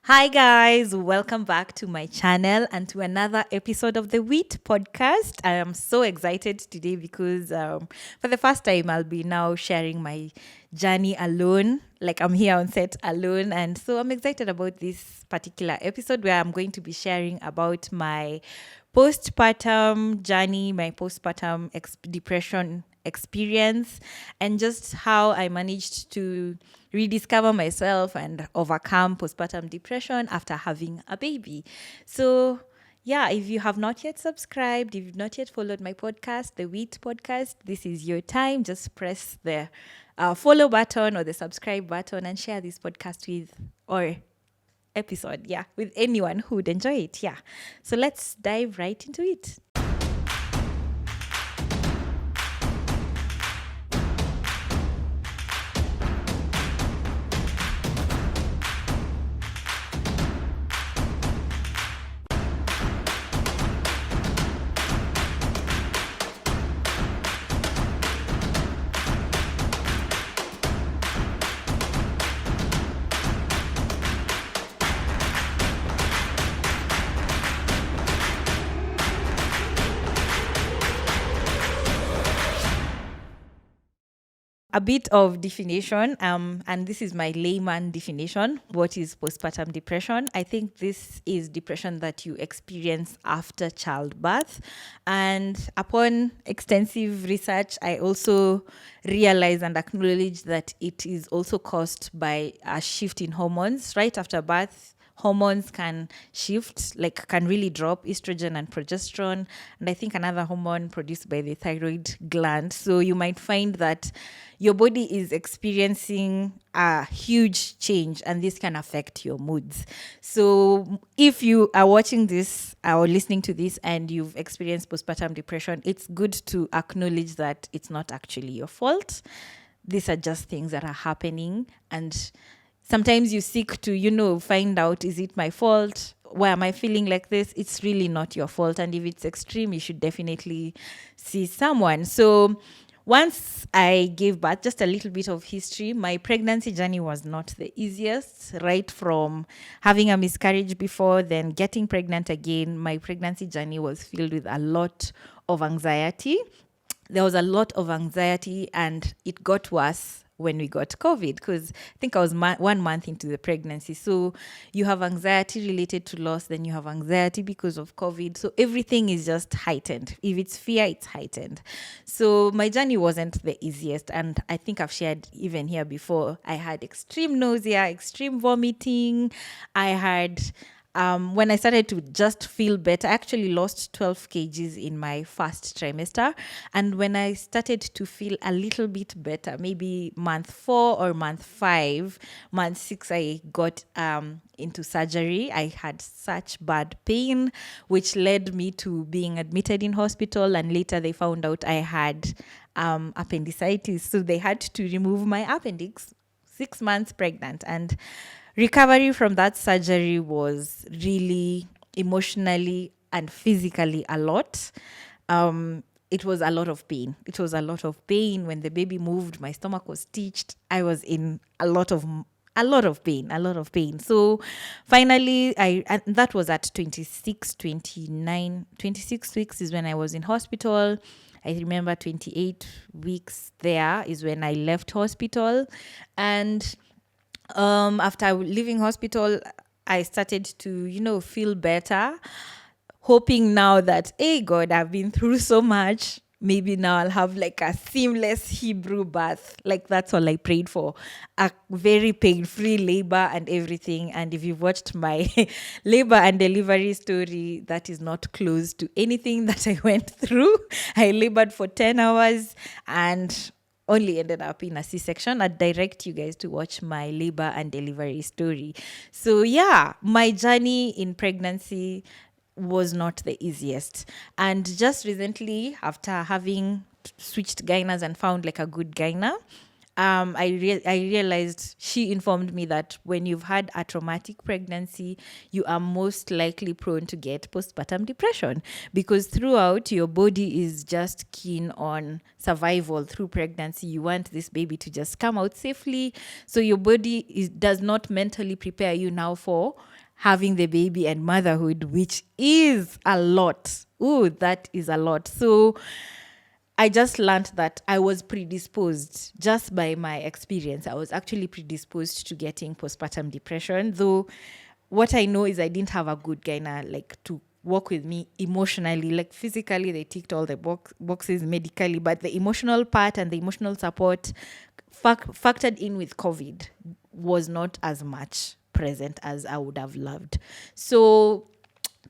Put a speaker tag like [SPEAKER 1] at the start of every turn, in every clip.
[SPEAKER 1] Hi, guys. Welcome back to my channel and to another episode of the Wheat podcast. I am so excited today because for the first time, I'll be now sharing my journey alone. Like I'm here on set alone. And so I'm excited about this particular episode where I'm going to be sharing about my postpartum journey, my postpartum depression experience, and just how I managed to rediscover myself and overcome postpartum depression after having a baby. So, yeah, if you have not yet subscribed, if you've not yet followed my podcast, the Wheat Podcast, this is your time. Just press the follow button or the subscribe button and share this podcast with, or episode, yeah, with anyone who would enjoy it. Yeah. So let's dive right into it. A bit of definition, and this is my layman definition. What is postpartum depression? I think this is depression that you experience after childbirth. And upon extensive research, I also realize and acknowledge that it is also caused by a shift in hormones right after birth. Hormones can shift, like can really drop estrogen and progesterone, and I think another hormone produced by the thyroid gland. So you might find that your body is experiencing a huge change, and this can affect your moods. So if you are watching this or listening to this and you've experienced postpartum depression, it's good to acknowledge that it's not actually your fault. These are just things that are happening, and sometimes you seek to, find out, is it my fault? Why am I feeling like this? It's really not your fault. And if it's extreme, you should definitely see someone. So once I gave birth, just a little bit of history, my pregnancy journey was not the easiest, right from having a miscarriage before, then getting pregnant again. My pregnancy journey was filled with a lot of anxiety. There was a lot of anxiety, and it got worse when we got COVID, because I think I was 1 month into the pregnancy. So you have anxiety related to loss, then you have anxiety because of COVID. So everything is just heightened. If it's fear, it's heightened. So my journey wasn't the easiest. And I think I've shared even here before, I had extreme nausea, extreme vomiting. I had when I started to just feel better, I actually lost 12 kgs in my first trimester. And when I started to feel a little bit better, maybe month 4 or month 5, month 6, I got into surgery. I had such bad pain, which led me to being admitted in hospital. And later they found out I had appendicitis. So they had to remove my appendix 6 months pregnant. And recovery from that surgery was really emotionally and physically a lot. It was a lot of pain. It was a lot of pain. When the baby moved, my stomach was stitched. I was in a lot of pain. So finally, and that was at 26 weeks is when I was in hospital. I remember 28 weeks there is when I left hospital. And after leaving hospital, I started to, feel better, hoping now that, hey, God, I've been through so much. Maybe now I'll have like a seamless Hebrew birth. Like that's all I prayed for. A very pain-free labor and everything. And if you've watched my labor and delivery story, that is not close to anything that I went through. I labored for 10 hours and only ended up in a C-section. I'd direct you guys to watch my labor and delivery story. So yeah, my journey in pregnancy was not the easiest. And just recently, after having switched gyners and found like a good gyna, I realized, she informed me that when you've had a traumatic pregnancy, you are most likely prone to get postpartum depression, because throughout, your body is just keen on survival through pregnancy. You want this baby to just come out safely. So your body does not mentally prepare you now for having the baby and motherhood, which is a lot. Ooh, that is a lot. So I just learned that I was predisposed, just by my experience. I was actually predisposed to getting postpartum depression. Though what I know is I didn't have a good gyna to work with me emotionally. Like physically, they ticked all the boxes medically, but the emotional part and the emotional support factored in with COVID was not as much present as I would have loved. So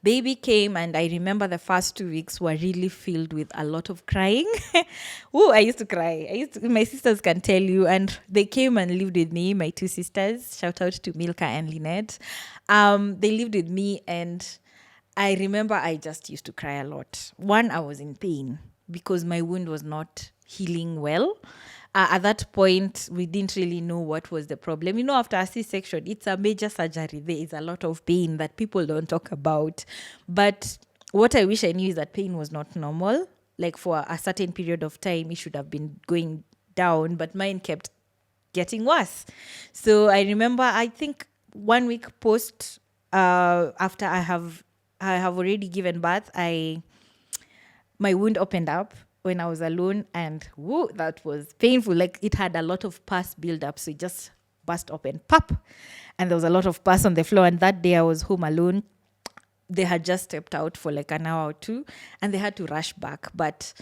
[SPEAKER 1] baby came, and I remember the first 2 weeks were really filled with a lot of crying. Oh, I used to cry. My sisters can tell you, and they came and lived with me, my two sisters. Shout out to Milka and Lynette. They lived with me, and I remember I just used to cry a lot. One, I was in pain because my wound was not healing well. At that point, we didn't really know what was the problem. After a C-section, it's a major surgery. There is a lot of pain that people don't talk about. But what I wish I knew is that pain was not normal. Like for a certain period of time, it should have been going down, but mine kept getting worse. So I remember, I think 1 week post, after I have already given birth, my wound opened up when I was alone, and whoa, that was painful. Like it had a lot of pus build-up, so it just burst open, pop, and there was a lot of pus on the floor. And that day I was home alone. They had just stepped out for like an hour or two, and they had to rush back. But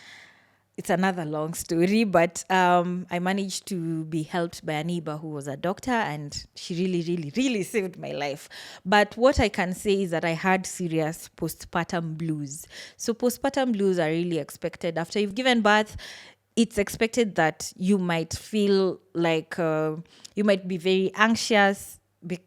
[SPEAKER 1] it's another long story, but I managed to be helped by a neighbor who was a doctor, and she really, really, really saved my life. But what I can say is that I had serious postpartum blues. So postpartum blues are really expected. After you've given birth, it's expected that you might feel like you might be very anxious.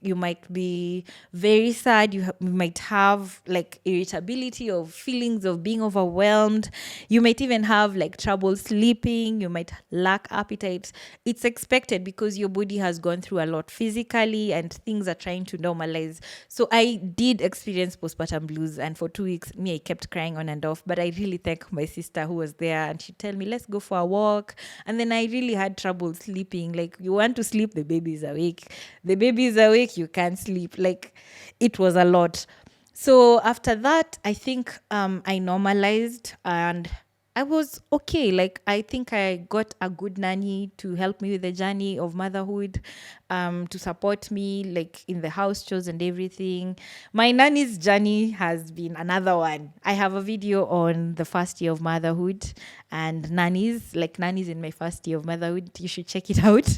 [SPEAKER 1] You might be very sad. You might have like irritability, or feelings of being overwhelmed. You might even have like trouble sleeping. You might lack appetite. It's expected because your body has gone through a lot physically, and things are trying to normalize. So I did experience postpartum blues, and for 2 weeks, I kept crying on and off. But I really thank my sister who was there, and she'd tell me, let's go for a walk. And then I really had trouble sleeping. Like you want to sleep, the baby is awake. The baby is awake, you can't sleep. Like it was a lot. So after that, I think I normalized, and I was okay. Like I think I got a good nanny to help me with the journey of motherhood, to support me like in the house chores and everything. My nanny's journey has been another one. I have a video on the first year of motherhood and nannies in my first year of motherhood. You should check it out.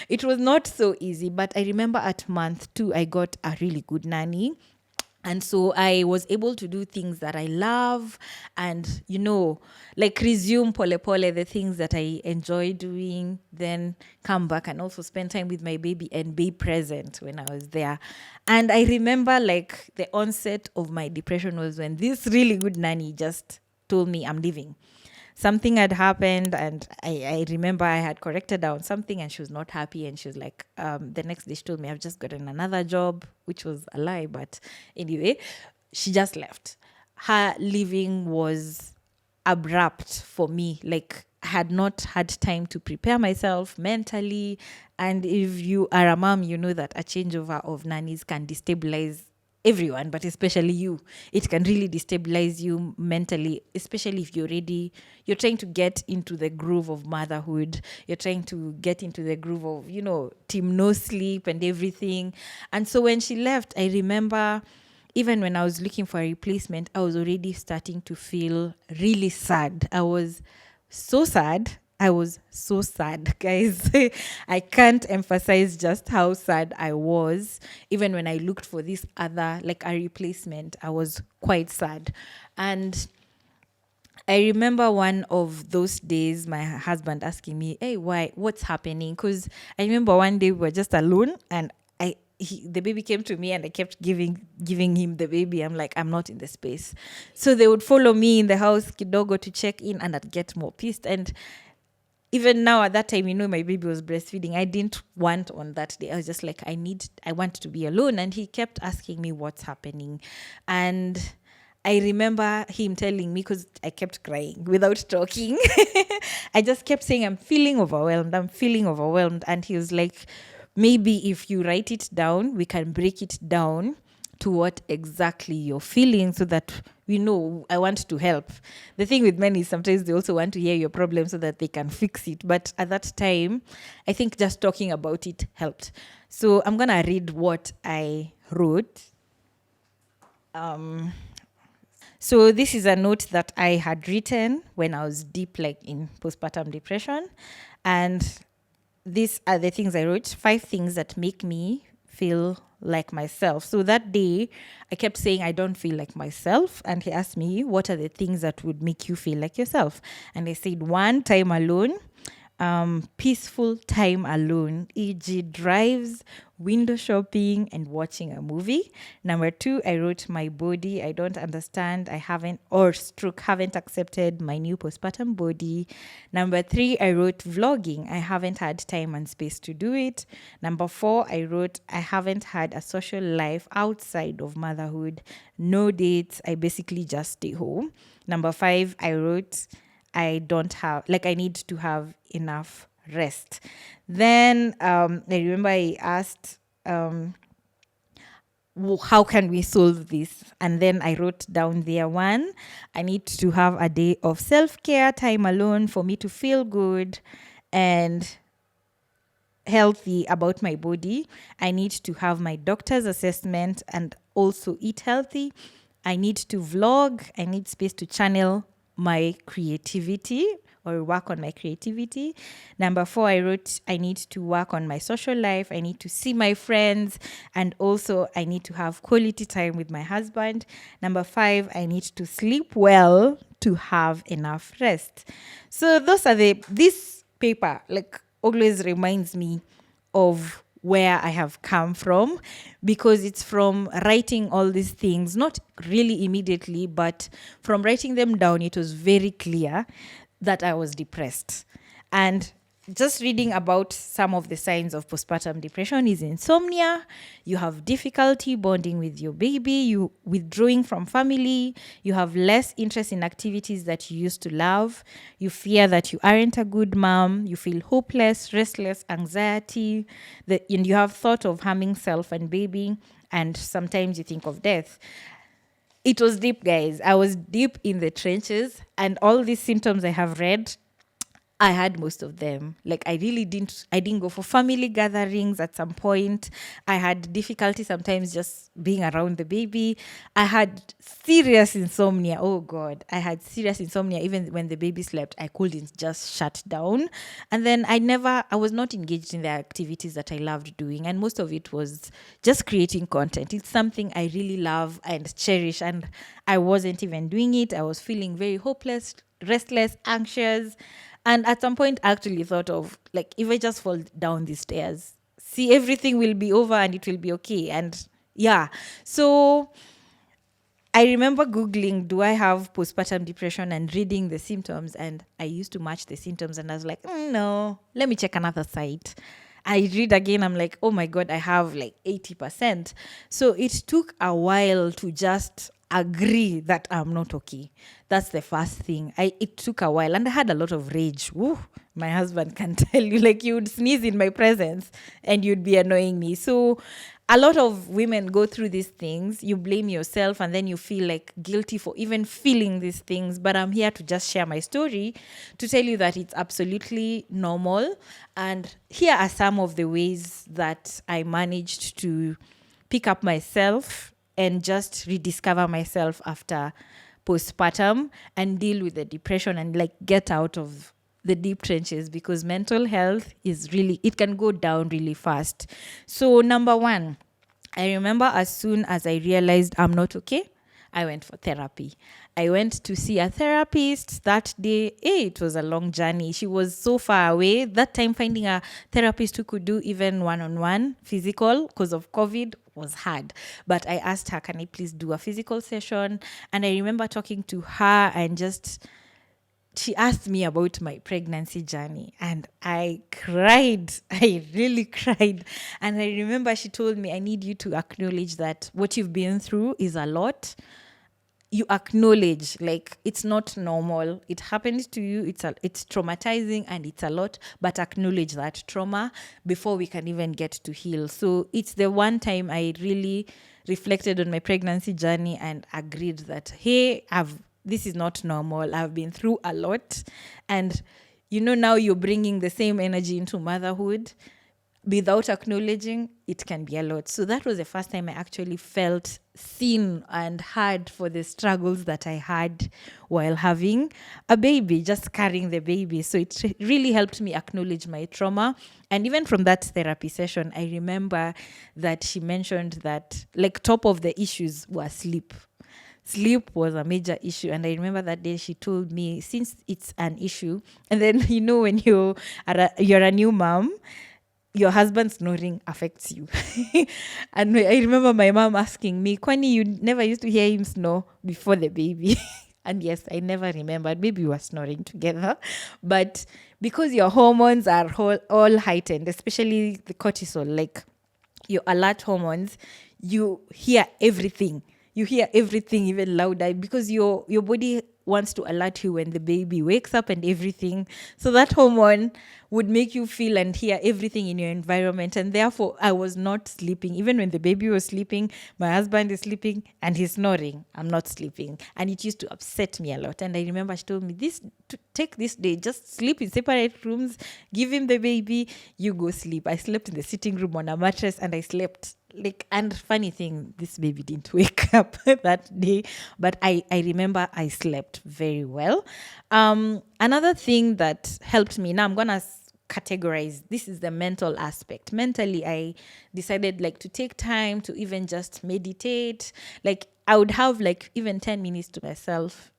[SPEAKER 1] It was not so easy, but I remember at month 2, I got a really good nanny. And so I was able to do things that I love, and, like resume pole pole, the things that I enjoy doing, then come back and also spend time with my baby and be present when I was there. And I remember like the onset of my depression was when this really good nanny just told me I'm leaving. Something had happened, and I remember I had corrected down something, and she was not happy, and she was like, the next day she told me I've just gotten another job, which was a lie, but anyway, she just left. Her leaving was abrupt for me. Like I had not had time to prepare myself mentally, and if you are a mom, you know that a changeover of nannies can destabilize everyone, but especially you. It can really destabilize you mentally, especially if you're trying to get into the groove of motherhood. You're trying to get into the groove of, team no sleep and everything. And so when she left, I remember even when I was looking for a replacement, I was already starting to feel really sad. I was so sad. Guys. I can't emphasize just how sad I was. Even when I looked for this other, like a replacement, I was quite sad. And I remember one of those days, my husband asking me, hey, what's happening? Because I remember one day we were just alone, and the baby came to me, and I kept giving him the baby. I'm like, I'm not in the space. So they would follow me in the house kidogo to check in, and I'd get more pissed. And even now at that time, my baby was breastfeeding. I didn't want on that day. I was just like, I want to be alone. And he kept asking me what's happening. And I remember him telling me, because I kept crying without talking. I just kept saying, I'm feeling overwhelmed. And he was like, maybe if you write it down, we can break it down to what exactly you're feeling so that we know. I want to help. The thing with men is sometimes they also want to hear your problem so that they can fix it. But at that time, I think just talking about it helped. So I'm going to read what I wrote. So this is a note that I had written when I was deep, like in postpartum depression. And these are the things I wrote: 5 things that make me feel like myself. So that day, I kept saying, I don't feel like myself. And he asked me, what are the things that would make you feel like yourself? And I said, 1, time alone. Peaceful time alone, e.g. drives, window shopping, and watching a movie. Number 2, I wrote my body. I don't understand. haven't accepted my new postpartum body. Number 3, I wrote vlogging. I haven't had time and space to do it. Number 4, I wrote I haven't had a social life outside of motherhood. No dates. I basically just stay home. Number 5, I wrote I need to have enough rest. Then I remember I asked, how can we solve this? And then I wrote down there: 1, I need to have a day of self-care, time alone for me to feel good and healthy about my body. I need to have my doctor's assessment and also eat healthy. I need to vlog. I need space to channel my creativity or work on my creativity. Number 4, I wrote I need to work on my social life. I need to see my friends, and also I need to have quality time with my husband. Number 5, I need to sleep well to have enough rest. So this paper always reminds me of where I have come from, because it's from writing all these things, not really immediately, but from writing them down, it was very clear that I was depressed. And just reading about some of the signs of postpartum depression is insomnia. You have difficulty bonding with your baby, you withdrawing from family, you have less interest in activities that you used to love, you fear that you aren't a good mom, you feel hopeless, restless, anxiety, and you have thought of harming self and baby, and sometimes you think of death. It was deep, guys. I was deep in the trenches, and all these symptoms I have read, I had most of them. I didn't go for family gatherings at some point. I had difficulty sometimes just being around the baby. I had serious insomnia. Oh God, I had serious insomnia. Even when the baby slept, I couldn't just shut down. And then I was not engaged in the activities that I loved doing. And most of it was just creating content. It's something I really love and cherish. And I wasn't even doing it. I was feeling very hopeless, restless, anxious. And at some point, I actually thought of, if I just fall down these stairs, see, everything will be over and it will be okay. And yeah, so I remember Googling, do I have postpartum depression, and reading the symptoms. And I used to match the symptoms, and I was like, no, let me check another site. I read again, I'm like, oh my God, I have 80%. So it took a while to just agree that I'm not okay. That's the first thing. It took a while, and I had a lot of rage. Woo, my husband can tell you, you would sneeze in my presence and you'd be annoying me. So a lot of women go through these things. You blame yourself, and then you feel guilty for even feeling these things. But I'm here to just share my story to tell you that it's absolutely normal. And here are some of the ways that I managed to pick up myself and just rediscover myself after postpartum and deal with the depression and get out of the deep trenches, because mental health it can go down really fast. So number 1, I remember as soon as I realized I'm not okay, I went for therapy. I went to see a therapist that day. It was a long journey. She was so far away. That time, finding a therapist who could do even one-on-one physical because of COVID was hard. But I asked her, can I please do a physical session? And I remember talking to her and just she asked me about my pregnancy journey, and I cried. I really cried. And I remember she told me, I need you to acknowledge that what you've been through is a lot. You acknowledge, like, it's not normal, it happens to you, it's traumatizing and it's a lot, but acknowledge that trauma before we can even get to heal. So it's the one time I really reflected on my pregnancy journey and agreed that, hey, this is not normal, I've been through a lot. And now you're bringing the same energy into motherhood. Without acknowledging, it can be a lot. So that was the first time I actually felt seen and heard for the struggles that I had while having a baby, just carrying the baby. So it really helped me acknowledge my trauma. And even from that therapy session, I remember that she mentioned that, like, top of the issues were sleep. Sleep was a major issue. And I remember that day she told me, since it's an issue, and then, when you're a new mom, your husband snoring affects you. And I remember my mom asking me, Kwani, you never used to hear him snore before the baby? And yes, I never remembered. Maybe we were snoring together. But because your hormones are all heightened, especially the cortisol, like your alert hormones, you hear everything. You hear everything even louder because your body wants to alert you when the baby wakes up and everything. So that hormone would make you feel and hear everything in your environment. And therefore, I was not sleeping. Even when the baby was sleeping, my husband is sleeping and he's snoring. I'm not sleeping. And it used to upset me a lot. And I remember she told me, take this day, just sleep in separate rooms, give him the baby, you go sleep. I slept in the sitting room on a mattress and I slept. And funny thing, this baby didn't wake up that day, but I remember I slept very well. Another thing that helped me, now I'm going to categorize, this is the mental aspect. Mentally, I decided to take time to even just meditate. I would have even 10 minutes to myself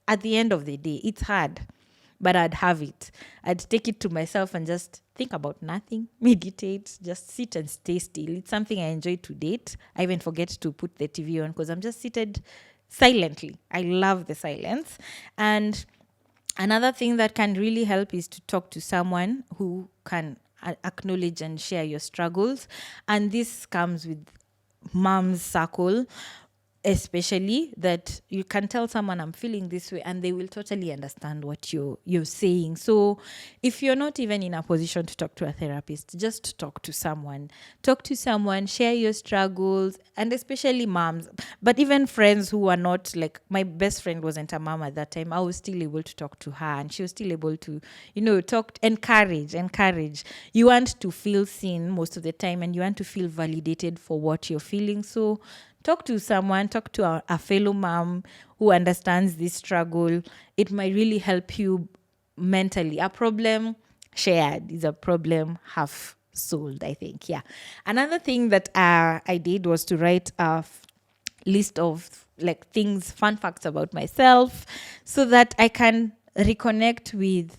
[SPEAKER 1] at the end of the day. It's hard, but I'd have it. I'd take it to myself and just think about nothing, meditate, just sit and stay still. It's something I enjoy to date. I even forget to put the TV on because I'm just seated silently. I love the silence. And another thing that can really help is to talk to someone who can acknowledge and share your struggles. And this comes with mom's circle, especially, that you can tell someone, I'm feeling this way, and they will totally understand what you're saying. So if you're not even in a position to talk to a therapist, just talk to someone, share your struggles, and especially moms, but even friends who are not, my best friend wasn't a mom at that time. I was still able to talk to her and she was still able to, talk, encourage. You want to feel seen most of the time and you want to feel validated for what you're feeling. So talk to someone, talk to a fellow mom who understands this struggle. It might really help you mentally. A problem shared is a problem half solved, I think. Yeah. Another thing that I did was to write a list of things, fun facts about myself, so that I can reconnect with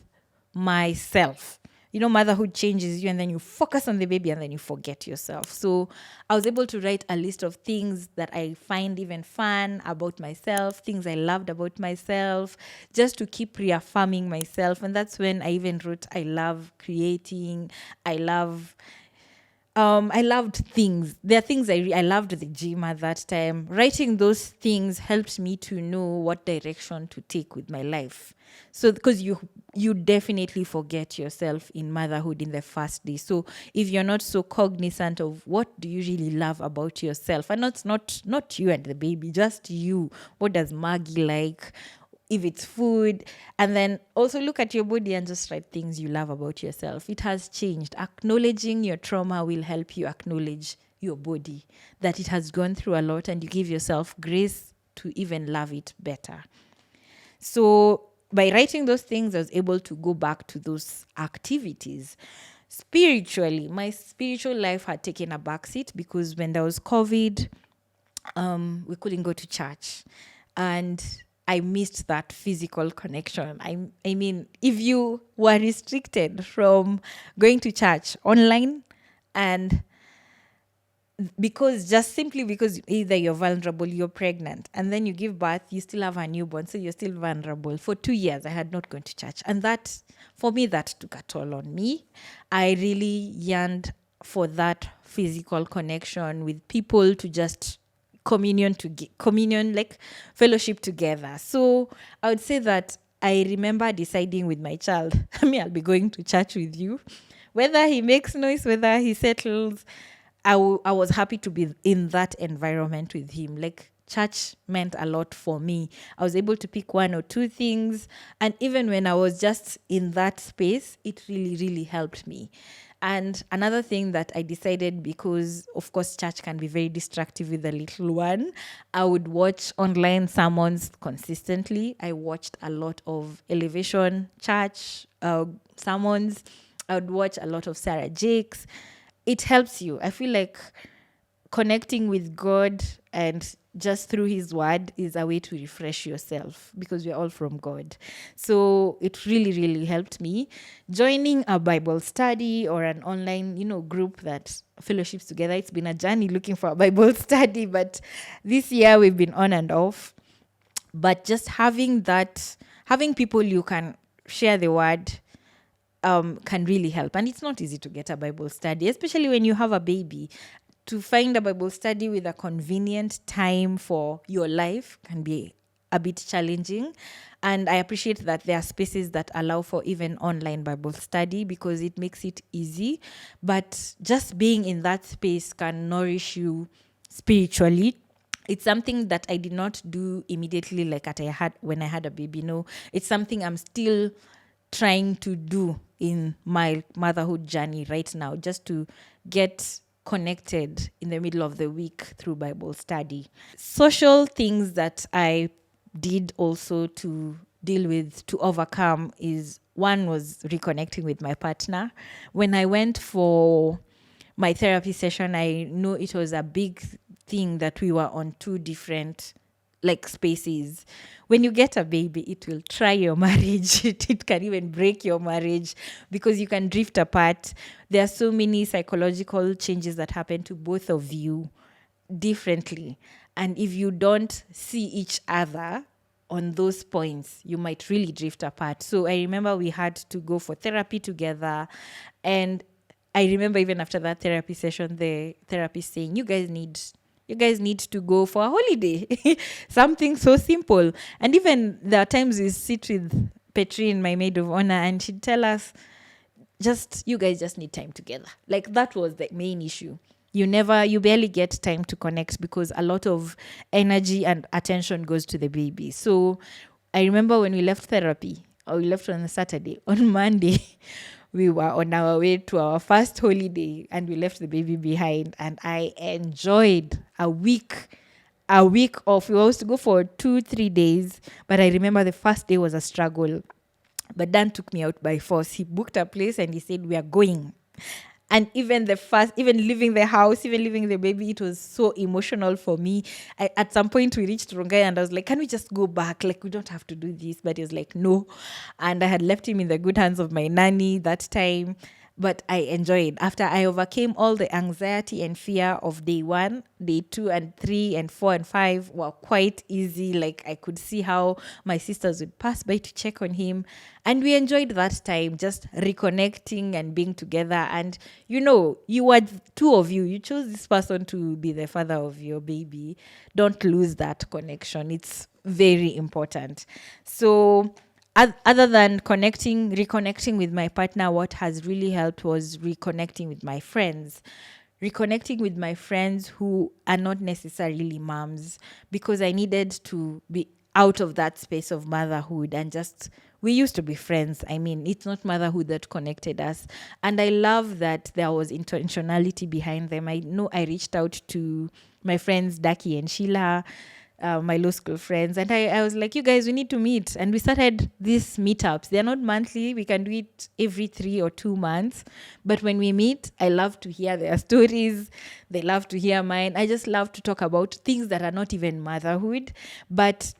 [SPEAKER 1] myself. Motherhood changes you and then you focus on the baby and then you forget yourself. So I was able to write a list of things that I find even fun about myself, things I loved about myself, just to keep reaffirming myself. And that's when I even wrote, I love creating, I loved things. There are things I loved the gym at that time. Writing those things helped me to know what direction to take with my life. So because you definitely forget yourself in motherhood in the first day. So if you're not so cognizant of what do you really love about yourself, and not you and the baby, just you. What does Margie like? If it's food, and then also look at your body and just write things you love about yourself. It has changed. Acknowledging your trauma will help you acknowledge your body, that it has gone through a lot, and you give yourself grace to even love it better. So by writing those things, I was able to go back to those activities. Spiritually, my spiritual life had taken a backseat because when there was COVID, we couldn't go to church. And I missed that physical connection. I mean, if you were restricted from going to church online and because just simply because either you're vulnerable, you're pregnant, and then you give birth, you still have a newborn, so you're still vulnerable. For 2 years, I had not gone to church, and that, for me, that took a toll on me. I really yearned for that physical connection with people, to just communion, like fellowship together. So I would say that I remember deciding with my child, I mean, I'll be going to church with you, whether he makes noise, whether he settles. I was happy to be in that environment with him. Like, church meant a lot for me. I was able to pick one or two things. And even when I was just in that space, it really, really helped me. And another thing that I decided, because of course church can be very destructive with the little one, I would watch online sermons consistently. I watched a lot of Elevation Church sermons. I would watch a lot of Sarah Jakes. It helps you. I feel like connecting with God and just through his word is a way to refresh yourself, because we're all from God. So it really, really helped me. Joining a Bible study or an online, group that fellowships together. It's been a journey looking for a Bible study, but this year we've been on and off. But just having people you can share the word can really help. And it's not easy to get a Bible study, especially when you have a baby. To find a Bible study with a convenient time for your life can be a bit challenging. And I appreciate that there are spaces that allow for even online Bible study, because it makes it easy. But just being in that space can nourish you spiritually. It's something that I did not do immediately, like when I had a baby. No, it's something I'm still trying to do in my motherhood journey right now, just to get connected in the middle of the week through Bible study. Social things that I did also to deal with, to overcome, is one was reconnecting with my partner. When I went for my therapy session, I know it was a big thing that we were on two different spaces. When you get a baby, it will try your marriage. It can even break your marriage, because you can drift apart. There are so many psychological changes that happen to both of you differently. And if you don't see each other on those points, you might really drift apart. So I remember we had to go for therapy together. And I remember even after that therapy session, the therapist saying, you guys need to go for a holiday. Something so simple. And even there are times we sit with Petrine, my maid of honor, and she'd tell us, you guys just need time together. Like, that was the main issue. You barely get time to connect, because a lot of energy and attention goes to the baby. So I remember when we left therapy, or we left on a Saturday, on Monday, we were on our way to our first holiday, and we left the baby behind. And I enjoyed a week off. We were supposed to go for 2-3 days, but I remember the first day was a struggle. But Dan took me out by force. He booked a place and he said, we are going. And even leaving the house, even leaving the baby, it was so emotional for me. At some point, we reached Rongai and I was like, can we just go back? Like, we don't have to do this. But he was like, no. And I had left him in the good hands of my nanny that time. But I enjoyed. After I overcame all the anxiety and fear of day 1, day 2 and 3 and 4 and 5 were quite easy. Like, I could see how my sisters would pass by to check on him. And we enjoyed that time, just reconnecting and being together. And, you were two of you. You chose this person to be the father of your baby. Don't lose that connection. It's very important. So, other than reconnecting with my partner, what has really helped was reconnecting with my friends. Reconnecting with my friends who are not necessarily moms, because I needed to be out of that space of motherhood and we used to be friends. I mean, it's not motherhood that connected us. And I love that there was intentionality behind them. I know I reached out to my friends, Daki and Sheila, my law school friends, and I was like, you guys, we need to meet. And we started these meetups. They're not monthly. We can do it every 3 or 2 months. But when we meet, I love to hear their stories. They love to hear mine. I just love to talk about things that are not even motherhood, but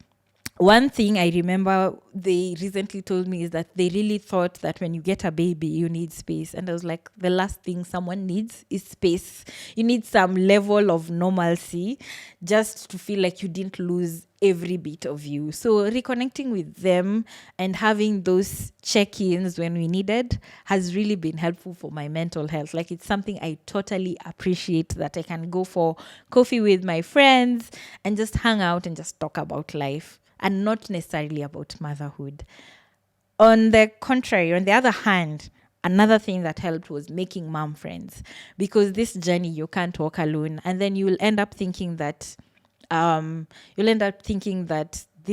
[SPEAKER 1] One thing I remember they recently told me is that they really thought that when you get a baby, you need space. And I was like, the last thing someone needs is space. You need some level of normalcy just to feel like you didn't lose every bit of you. So reconnecting with them and having those check-ins when we needed has really been helpful for my mental health. Like, it's something I totally appreciate, that I can go for coffee with my friends and just hang out and just talk about life and not necessarily about motherhood. On the contrary, on the other hand, another thing that helped was making mom friends, because this journey you can't walk alone, and then you'll end up thinking that this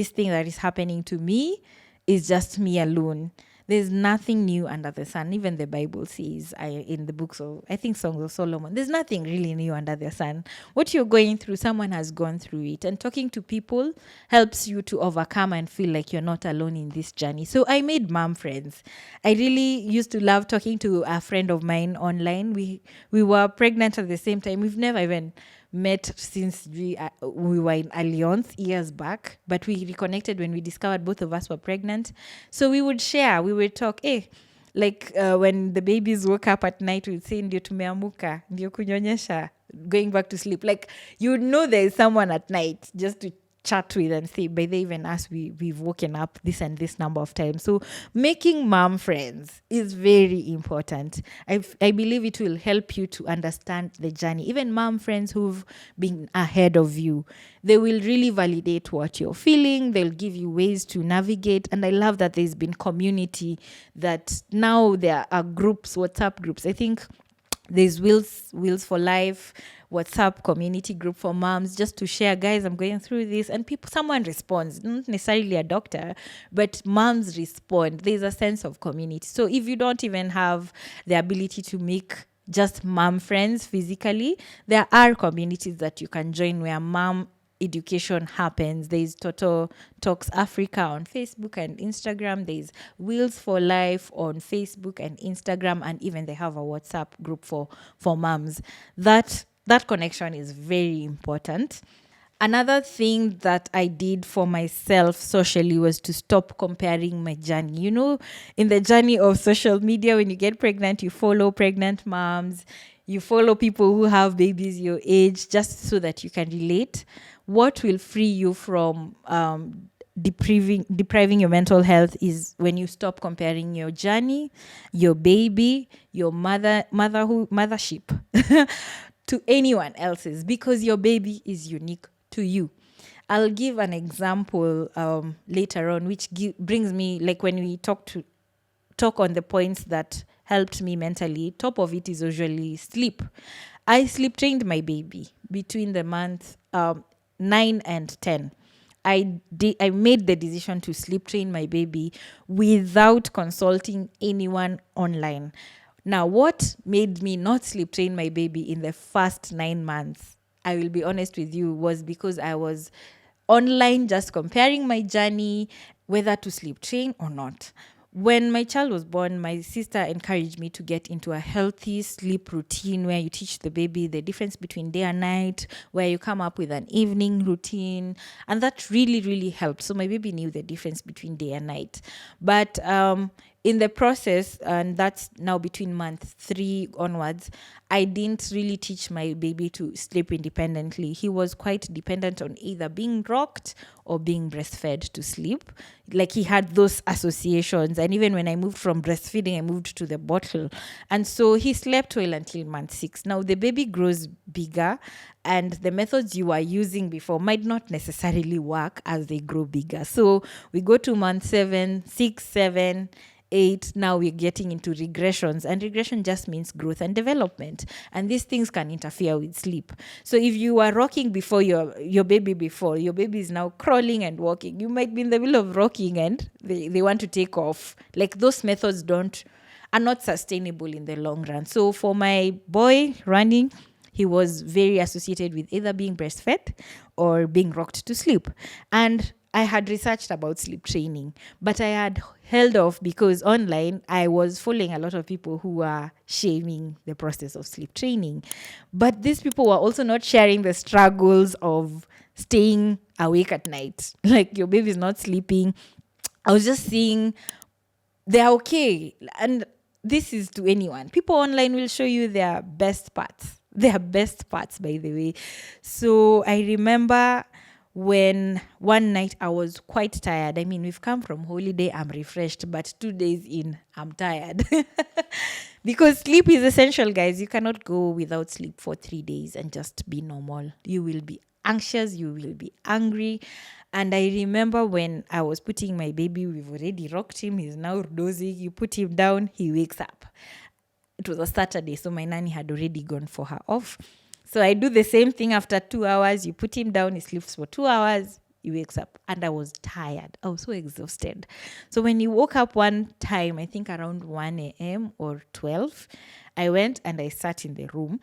[SPEAKER 1] thing that is happening to me is just me alone. There's nothing new under the sun. Even the Bible says, in the books of, I think, Songs of Solomon, there's nothing really new under the sun. What you're going through, someone has gone through it. And talking to people helps you to overcome and feel like you're not alone in this journey. So I made mom friends. I really used to love talking to a friend of mine online. We were pregnant at the same time. We've never even met since we were in Alliance years back, but we reconnected when we discovered both of us were pregnant. So we would share, we would talk, when the babies woke up at night, we'd say, ndio tumeamuka, ndio kunyonyesha, going back to sleep. Like, you would know there's someone at night just to chat with and say, by they even us, we've woken up this and this number of times. So making mom friends is very important. I believe it will help you to understand the journey. Even mom friends who've been ahead of you, they will really validate what you're feeling. They'll give you ways to navigate. And I love that there's been community, that now there are groups, WhatsApp groups. I think there's Wheels for Life WhatsApp community group for moms, just to share, guys, I'm going through this, and someone responds, not necessarily a doctor, but moms respond. There's a sense of community. So if you don't even have the ability to make just mom friends physically, there are communities that you can join where mom education happens. There's Toto Talks Africa on Facebook and Instagram. There's Wheels for Life on Facebook and Instagram, and even they have a WhatsApp group for moms. That connection is very important. Another thing that I did for myself socially was to stop comparing my journey. You know, in the journey of social media, when you get pregnant, you follow pregnant moms, you follow people who have babies your age, just so that you can relate. What will free you from depriving your mental health is when you stop comparing your journey, your baby, your mothership to anyone else's, because your baby is unique to you. I'll give an example later on, which brings me, like, when we talk on the points that helped me mentally. Top of it is usually sleep. I sleep trained my baby between the month 9 and 10. I made the decision to sleep train my baby without consulting anyone online. Now, what made me not sleep train my baby in the first 9 months, I will be honest with you, was because I was online just comparing my journey, whether to sleep train or not. When my child was born, my sister encouraged me to get into a healthy sleep routine where you teach the baby the difference between day and night, where you come up with an evening routine. And that really, really helped. So my baby knew the difference between day and night. But in the process, and that's now between month 3 onwards, I didn't really teach my baby to sleep independently. He was quite dependent on either being rocked or being breastfed to sleep. Like, he had those associations. And even when I moved from breastfeeding, I moved to the bottle. And so he slept well until month 6. Now the baby grows bigger, and the methods you were using before might not necessarily work as they grow bigger. So we go to month 7, 6, 7, 8, now we're getting into regressions, and regression just means growth and development, and these things can interfere with sleep. So if you were rocking before your baby is now crawling and walking, you might be in the middle of rocking and they want to take off. Like, those methods are not sustainable in the long run. So for my boy running, he was very associated with either being breastfed or being rocked to sleep. And I had researched about sleep training, but I had held off because online I was following a lot of people who were shaming the process of sleep training. But these people were also not sharing the struggles of staying awake at night. Like your baby is not sleeping. I was just seeing they're okay. And this is to anyone. People online will show you their best parts. Their best parts, by the way. So I remember when one night I was quite tired. I mean, we've come from holiday, I'm refreshed, but 2 days in, I'm tired. Because sleep is essential, guys. You cannot go without sleep for 3 days and just be normal. You will be anxious, you will be angry. And I remember when I was putting my baby, we've already rocked him, he's now dozing. You put him down, he wakes up. It was a Saturday, so my nanny had already gone for her off. So I do the same thing after 2 hours. You put him down, he sleeps for 2 hours, he wakes up. And I was tired. I was so exhausted. So when he woke up one time, I think around 1 a.m. or 12, I went and I sat in the room.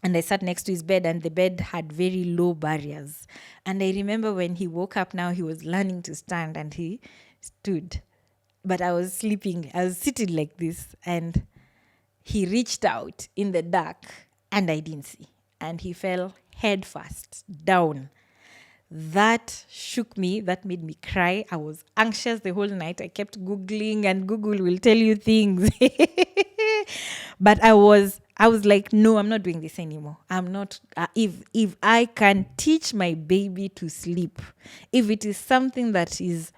[SPEAKER 1] And I sat next to his bed, and the bed had very low barriers. And I remember when he woke up now, he was learning to stand, and he stood. But I was sleeping. I was sitting like this, and he reached out in the dark, and I didn't see. And he fell head first down. That shook me. That made me cry. I was anxious the whole night. I kept Googling, and Google will tell you things. But I was like, no, I'm not doing this anymore. I'm not. If I can teach my baby to sleep, if it is something that is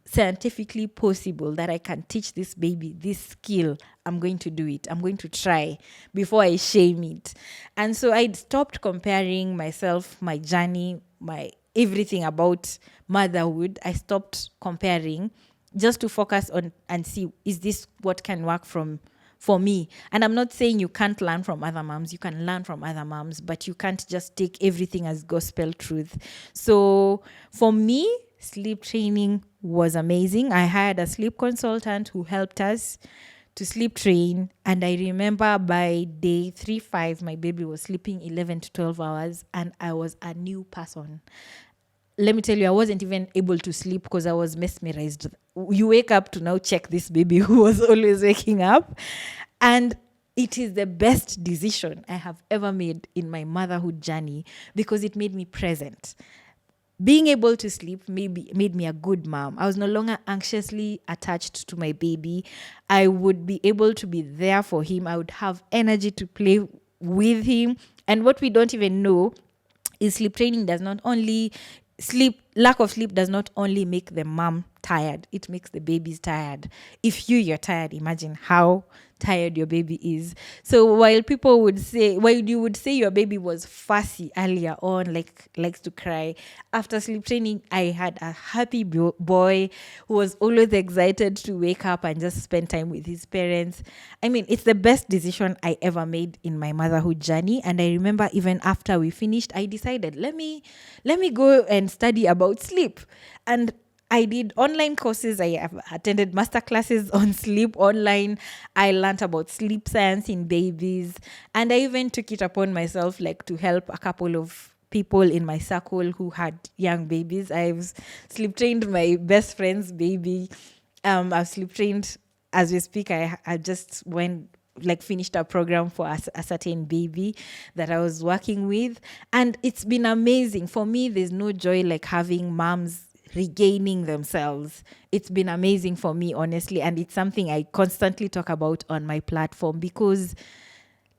[SPEAKER 1] scientifically possible that I can teach this baby this skill, I'm going to do it. I'm going to try before I shame it. And so I stopped comparing myself, my journey, my everything about motherhood. I stopped comparing just to focus on and see, is this what can work for me? And I'm not saying you can't learn from other moms. You can learn from other moms, but you can't just take everything as gospel truth. So for me, sleep training was amazing. I hired a sleep consultant who helped us to sleep train. And I remember by day 3-5, my baby was sleeping 11 to 12 hours and I was a new person. Let me tell you, I wasn't even able to sleep because I was mesmerized. You wake up to now check this baby who was always waking up. And it is the best decision I have ever made in my motherhood journey because it made me present. Being able to sleep made me a good mom. I was no longer anxiously attached to my baby. I would be able to be there for him. I would have energy to play with him. And what we don't even know is sleep training does not only lack of sleep does not only make the mom tired, it makes the babies tired. If you're tired, imagine how tired your baby is. So while you would say your baby was fussy earlier on, likes to cry, after sleep training, I had a happy boy who was always excited to wake up and just spend time with his parents. I mean, it's the best decision I ever made in my motherhood journey. And I remember even after we finished, I decided, let me go and study about sleep. And I did online courses. I have attended master classes on sleep online. I learned about sleep science in babies. And I even took it upon myself to help a couple of people in my circle who had young babies. I've sleep trained my best friend's baby. I've sleep trained as we speak. I just finished a program for a certain baby that I was working with. And it's been amazing. For me, there's no joy like having moms regaining themselves. It's been amazing for me, honestly, and it's something I constantly talk about on my platform because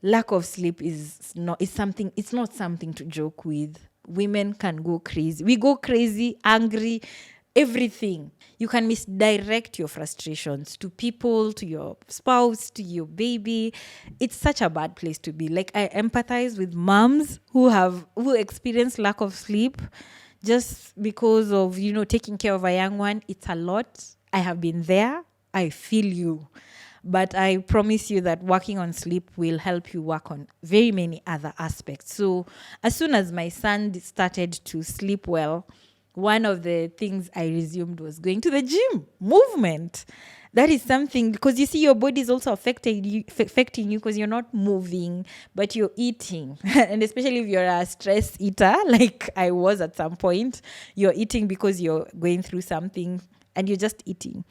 [SPEAKER 1] lack of sleep it's not something to joke with. Women can go crazy. We go crazy, angry, everything. You can misdirect your frustrations to people, to your spouse, to your baby. It's such a bad place to be. I empathize with moms who experience lack of sleep just because of, taking care of a young one. It's a lot. I have been there. I feel you. But I promise you that working on sleep will help you work on very many other aspects. So as soon as my son started to sleep well, one of the things I resumed was going to the gym, movement. that is something, because you see your body is also affecting you because you're not moving, but you're eating. And especially if you're a stress eater, like I was at some point, you're eating because you're going through something and you're just eating.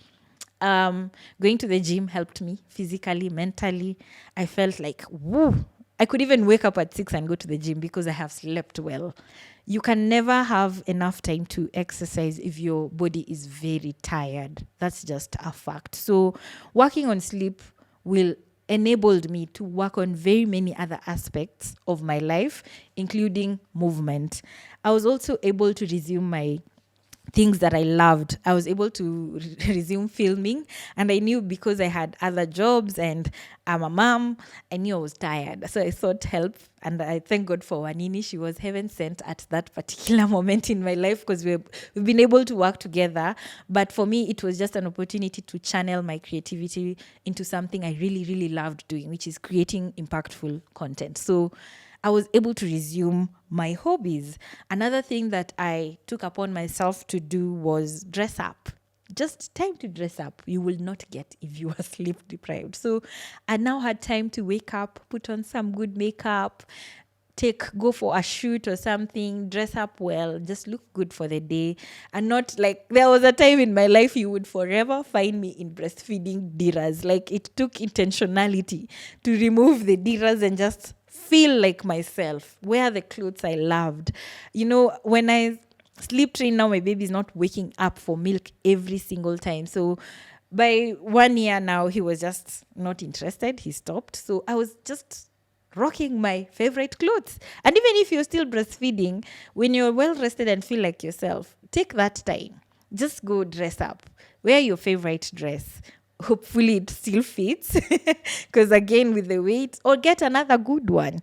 [SPEAKER 1] Going to the gym helped me physically, mentally. I felt like, woo. I could even wake up at 6 and go to the gym because I have slept well. You can never have enough time to exercise if your body is very tired. That's just a fact. So working on sleep will enabled me to work on very many other aspects of my life, including movement. I was also able to resume my things that I loved. I was able to resume filming, and I knew because I had other jobs and I'm a mom, I knew I was tired. So I sought help, and I thank God for Wanini. She was heaven sent at that particular moment in my life because we've been able to work together. But for me, it was just an opportunity to channel my creativity into something I really, really loved doing, which is creating impactful content. So I was able to resume my hobbies. Another thing that I took upon myself to do was dress up. Just time to dress up. You will not get if you are sleep deprived. So I now had time to wake up, put on some good makeup, go for a shoot or something, dress up well, just look good for the day. And not like, there was a time in my life you would forever find me in breastfeeding diras. Like, it took intentionality to remove the diras and just feel like myself, wear the clothes I loved. When I sleep train now, my baby is not waking up for milk every single time. So by 1 year now, he was just not interested. He stopped. So I was just rocking my favorite clothes. And even if you're still breastfeeding, when you're well rested and feel like yourself, take that time. Just go dress up. Wear your favorite dress. Hopefully it still fits, because again, with the weight, or get another good one,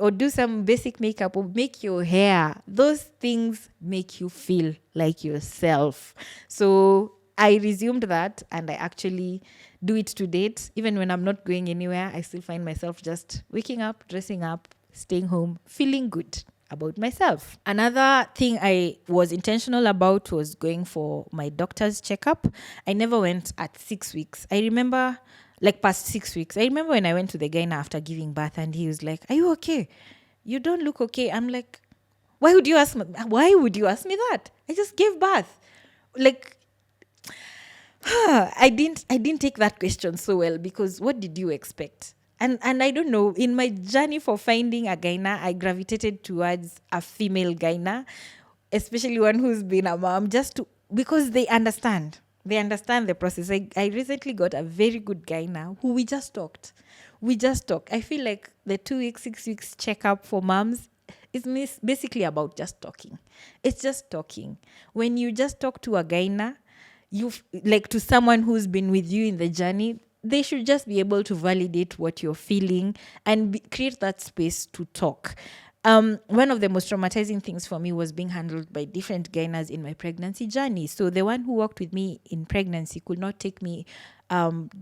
[SPEAKER 1] or do some basic makeup, or make your hair. Those things make you feel like yourself. So I resumed that, and I actually do it to date. Even when I'm not going anywhere, I still find myself just waking up, dressing up, staying home, feeling good about myself. Another thing I was intentional about was going for my doctor's checkup. I never went at 6 weeks. I remember, like, past 6 weeks. I remember when I went to the gyna after giving birth, and he was like, "Are you okay? You don't look okay." I'm like, why would you ask me that? I just gave birth. Like, I didn't take that question so well, because what did you expect? And I don't know, in my journey for finding a gyna, I gravitated towards a female gyna, especially one who's been a mom, because they understand. They understand the process. I recently got a very good gyna who we just talked. I feel like the 2 weeks, 6 weeks checkup for moms is basically about just talking. It's just talking. When you just talk to a gyna, to someone who's been with you in the journey, they should just be able to validate what you're feeling and create that space to talk. One of the most traumatizing things for me was being handled by different gynas in my pregnancy journey. So the one who worked with me in pregnancy could not take me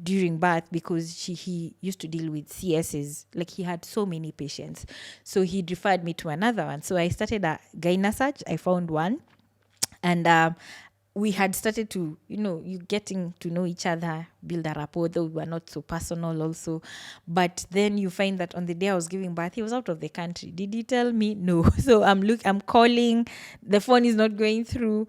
[SPEAKER 1] during birth because he used to deal with CSs. Like, he had so many patients. So he referred me to another one. So I started a gyna search. I found one. And we had started to, you getting to know each other, build a rapport, though we were not so personal also. But then you find that on the day I was giving birth, he was out of the country. Did he tell me? No. So I'm calling, the phone is not going through.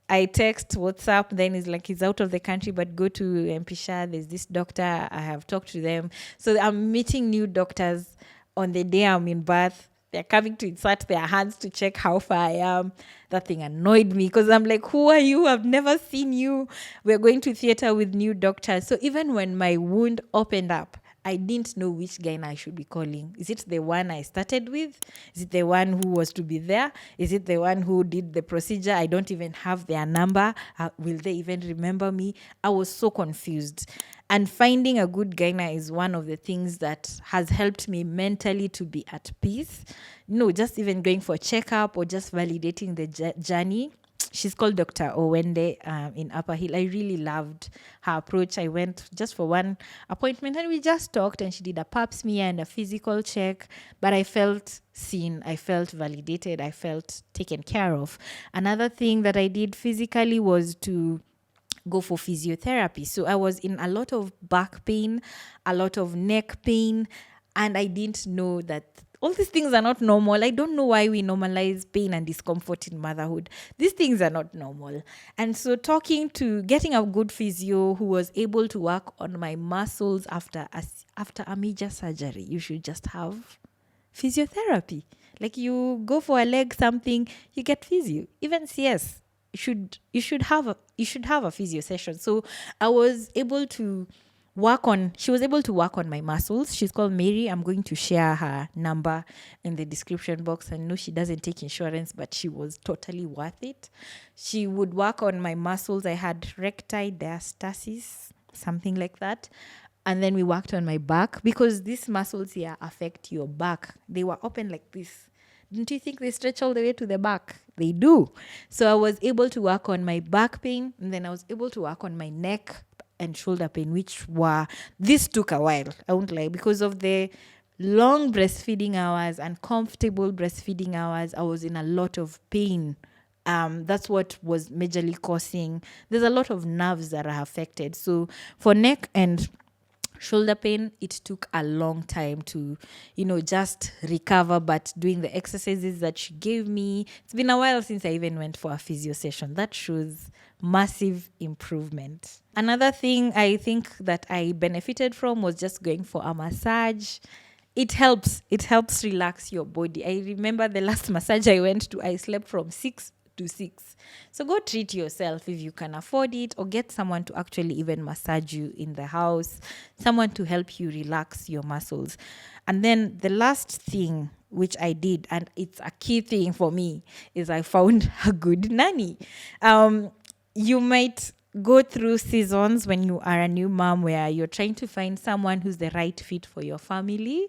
[SPEAKER 1] I text WhatsApp, then it's like, he's out of the country, but go to Mpisha, there's this doctor, I have talked to them. So I'm meeting new doctors on the day I'm in birth. They're coming to insert their hands to check how far I am. That thing annoyed me because I'm like, who are you? I've never seen you. We're going to theater with new doctors. So even when my wound opened up, I didn't know which gyna I should be calling. Is it the one I started with? Is it the one who was to be there? Is it the one who did the procedure? I don't even have their number. Will they even remember me? I was so confused. And finding a good gyna is one of the things that has helped me mentally to be at peace. Just even going for a checkup or just validating the journey. She's called Dr. Owende in Upper Hill. I really loved her approach. I went just for one appointment and we just talked, and she did a pap smear and a physical check. But I felt seen. I felt validated. I felt taken care of. Another thing that I did physically was to go for physiotherapy. So I was in a lot of back pain, a lot of neck pain, and I didn't know that all these things are not normal. I don't know why we normalize pain and discomfort in motherhood. These things are not normal. And so getting a good physio who was able to work on my muscles after a major surgery. You should just have physiotherapy. Like you go for a leg something, you get physio. Even CS, you should have a physio session. So I was able to she was able to work on my muscles. She's called Mary. I'm going to share her number in the description box. I know she doesn't take insurance, but she was totally worth it. She would work on my muscles. I had recti diastasis, something like that. And then we worked on my back because these muscles here affect your back. They were open like this. Don't you think they stretch all the way to the back? They do. So I was able to work on my back pain, and then I was able to work on my neck and shoulder pain, this took a while, I won't lie, because of the long breastfeeding hours and comfortable breastfeeding hours. I was in a lot of pain. That's what was majorly causing. There's a lot of nerves that are affected. So for neck and shoulder pain, it took a long time to, just recover, but doing the exercises that she gave me, it's been a while since I even went for a physio session. That shows massive improvement. Another thing I think that I benefited from was just going for a massage. It helps relax your body. I remember the last massage I went to, I slept from 6 to 6. So go treat yourself if you can afford it, or get someone to actually even massage you in the house, someone to help you relax your muscles. And then the last thing which I did, and it's a key thing for me, is I found a good nanny. You might go through seasons when you are a new mom where you're trying to find someone who's the right fit for your family.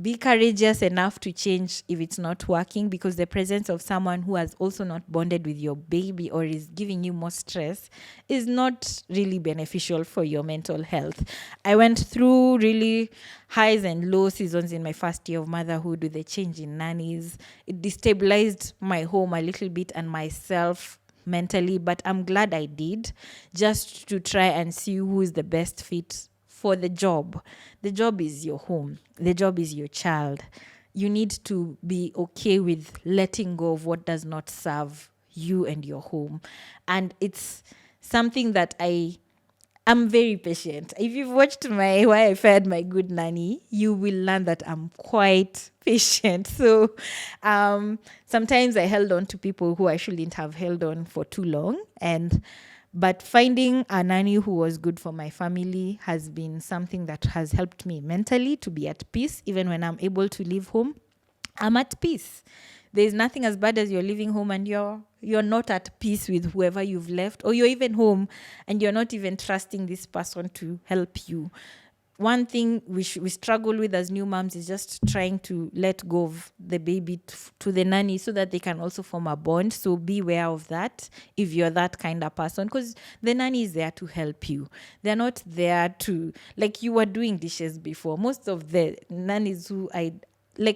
[SPEAKER 1] Be courageous enough to change if it's not working, because the presence of someone who has also not bonded with your baby or is giving you more stress is not really beneficial for your mental health. I went through really highs and low seasons in my first year of motherhood with the change in nannies. It destabilized my home a little bit and myself mentally, but I'm glad I did, just to try and see who is the best fit for the job. The job is your home. The job is your child. You need to be okay with letting go of what does not serve you and your home. And it's something that I'm very patient. If you've watched Why I Fired My Good Nanny, you will learn that I'm quite patient. So sometimes I held on to people who I shouldn't have held on for too long. But finding a nanny who was good for my family has been something that has helped me mentally to be at peace. Even when I'm able to leave home, I'm at peace. There's nothing as bad as you're leaving home and you're not at peace with whoever you've left, or you're even home and you're not even trusting this person to help you. One thing we struggle with as new moms is just trying to let go of the baby to the nanny so that they can also form a bond. So be aware of that if you're that kind of person, because the nanny is there to help you. They're not there to, like you were doing dishes before. Most of the nannies who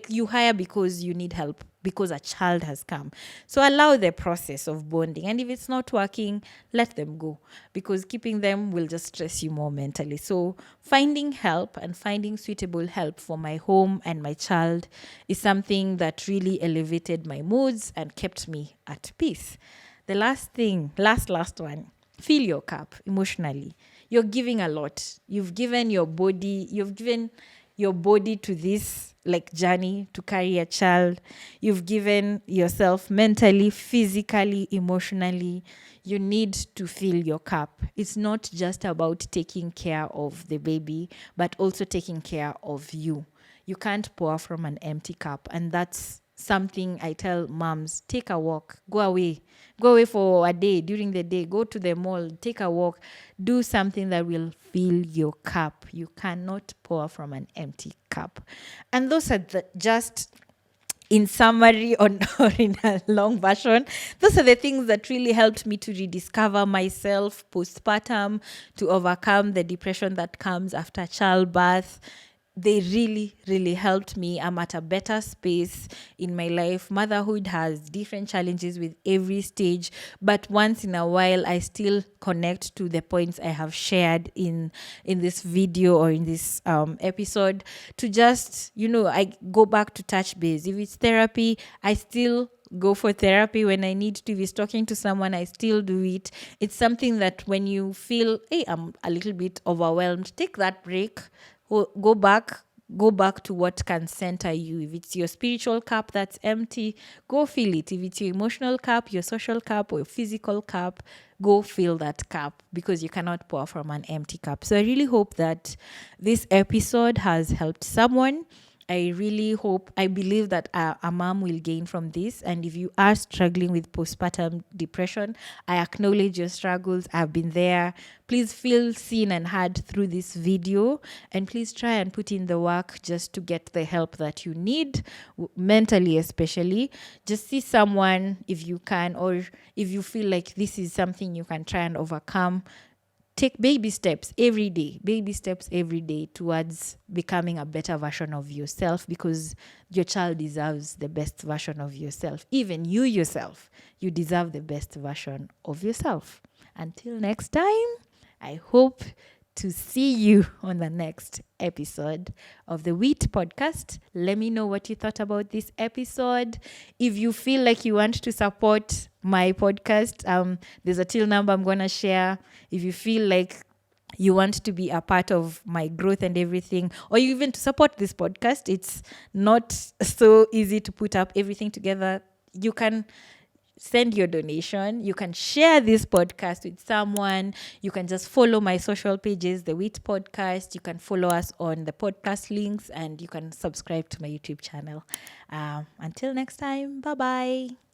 [SPEAKER 1] you hire because you need help, because a child has come. So allow the process of bonding. And if it's not working, let them go, because keeping them will just stress you more mentally. So finding help and finding suitable help for my home and my child is something that really elevated my moods and kept me at peace. The last one, fill your cup emotionally. You're giving a lot. You've given your body to this journey to carry a child. You've given yourself mentally, physically, emotionally. You need to fill your cup. It's not just about taking care of the baby, but also taking care of you. You can't pour from an empty cup. And that's something I tell moms: take a walk, go away for a day, during the day, go to the mall, take a walk, do something that will fill your cup. You cannot pour from an empty cup. And those are just in summary or in a long version, those are the things that really helped me to rediscover myself postpartum, to overcome the depression that comes after childbirth. they really, really helped me. I'm at a better space in my life. Motherhood has different challenges with every stage, but once in a while, I still connect to the points I have shared in this video or in this episode to just, I go back to touch base. If it's therapy, I still go for therapy when I need to. If it's talking to someone, I still do it. It's something that when you feel, hey, I'm a little bit overwhelmed, take that break, go back to what can center you. If it's your spiritual cup that's empty, go fill it. If it's your emotional cup, your social cup, or your physical cup, go fill that cup, because you cannot pour from an empty cup. So I really hope that this episode has helped someone. I believe that a mom will gain from this. And if you are struggling with postpartum depression, I acknowledge your struggles. I've been there. Please feel seen and heard through this video. And please try and put in the work just to get the help that you need, mentally especially. Just see someone if you can, or if you feel like this is something you can try and overcome. Take baby steps every day towards becoming a better version of yourself, because your child deserves the best version of yourself. Even you yourself, you deserve the best version of yourself. Until next time, I hope to see you on the next episode of the Wheat Podcast. Let me know what you thought about this episode. If you feel like you want to support my podcast, there's a till number I'm going to share. If you feel like you want to be a part of my growth and everything, or even to support this podcast, it's not so easy to put up everything together. You can send your donation. You can share this podcast with someone. You can just follow my social pages, the Wheat Podcast. You can follow us on the podcast links, and you can subscribe to my YouTube channel. Until next time, bye-bye.